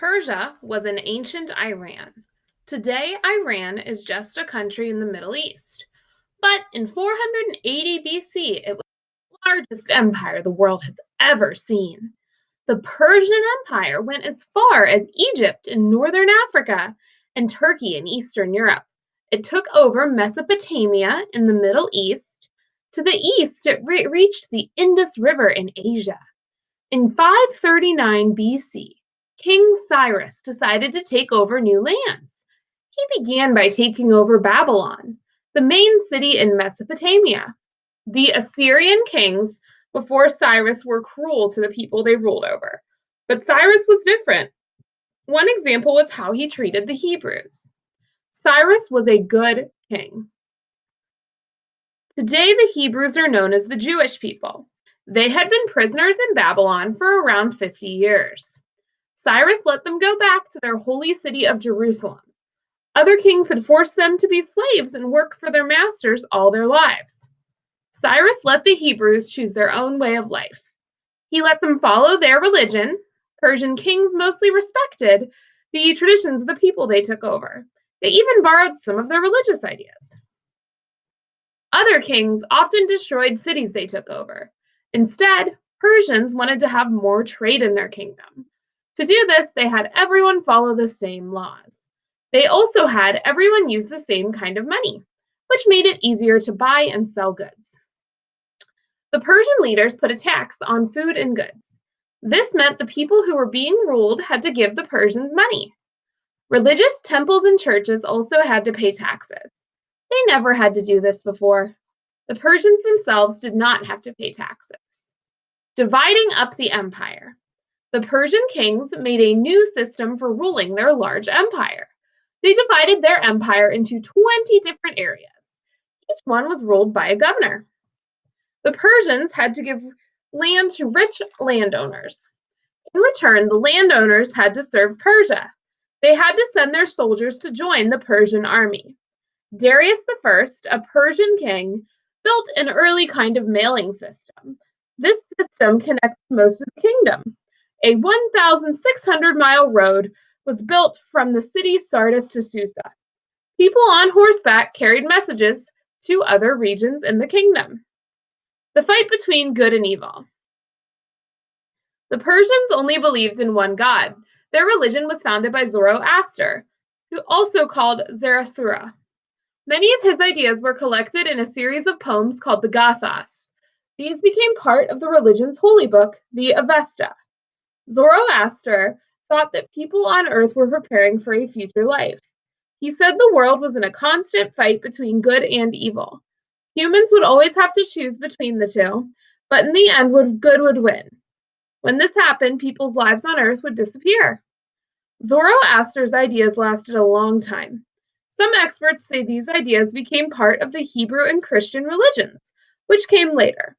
Persia was in ancient Iran. Today, Iran is just a country in the Middle East. But in 480 BC, it was the largest empire the world has ever seen. The Persian Empire went as far as Egypt in northern Africa and Turkey in Eastern Europe. It took over Mesopotamia in the Middle East. To the east, it reached the Indus River in Asia. In 539 BC, King Cyrus decided to take over new lands. He began by taking over Babylon, the main city in Mesopotamia. The Assyrian kings before Cyrus were cruel to the people they ruled over, but Cyrus was different. One example was how he treated the Hebrews. Cyrus was a good king. Today, the Hebrews are known as the Jewish people. They had been prisoners in Babylon for around 50 years. Cyrus let them go back to their holy city of Jerusalem. Other kings had forced them to be slaves and work for their masters all their lives. Cyrus let the Hebrews choose their own way of life. He let them follow their religion. Persian kings mostly respected the traditions of the people they took over. They even borrowed some of their religious ideas. Other kings often destroyed cities they took over. Instead, Persians wanted to have more trade in their kingdom. To do this, they had everyone follow the same laws. They also had everyone use the same kind of money, which made it easier to buy and sell goods. The Persian leaders put a tax on food and goods. This meant the people who were being ruled had to give the Persians money. Religious temples and churches also had to pay taxes. They never had to do this before. The Persians themselves did not have to pay taxes. Dividing up the empire. The Persian kings made a new system for ruling their large empire. They divided their empire into 20 different areas. Each one was ruled by a governor. The Persians had to give land to rich landowners. In return, the landowners had to serve Persia. They had to send their soldiers to join the Persian army. Darius I, a Persian king, built an early kind of mailing system. This system connected most of the kingdom. A 1,600-mile road was built from the city Sardis to Susa. People on horseback carried messages to other regions in the kingdom. The fight between good and evil. The Persians only believed in one god. Their religion was founded by Zoroaster, who also called Zarathustra. Many of his ideas were collected in a series of poems called the Gathas. These became part of the religion's holy book, the Avesta. Zoroaster thought that people on earth were preparing for a future life. He said the world was in a constant fight between good and evil. Humans would always have to choose between the two, but in the end, good would win. When this happened, people's lives on earth would disappear. Zoroaster's ideas lasted a long time. Some experts say these ideas became part of the Hebrew and Christian religions, which came later.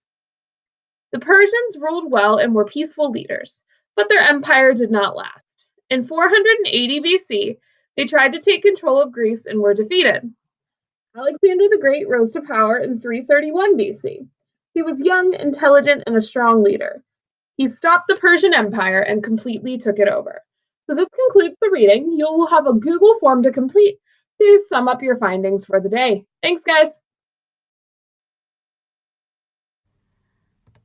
The Persians ruled well and were peaceful leaders, but their empire did not last. In 480 BC, they tried to take control of Greece and were defeated. Alexander the Great rose to power in 331 BC. He was young, intelligent, and a strong leader. He stopped the Persian Empire and completely took it over. So this concludes the reading. You will have a Google form to complete to sum up your findings for the day. Thanks, guys.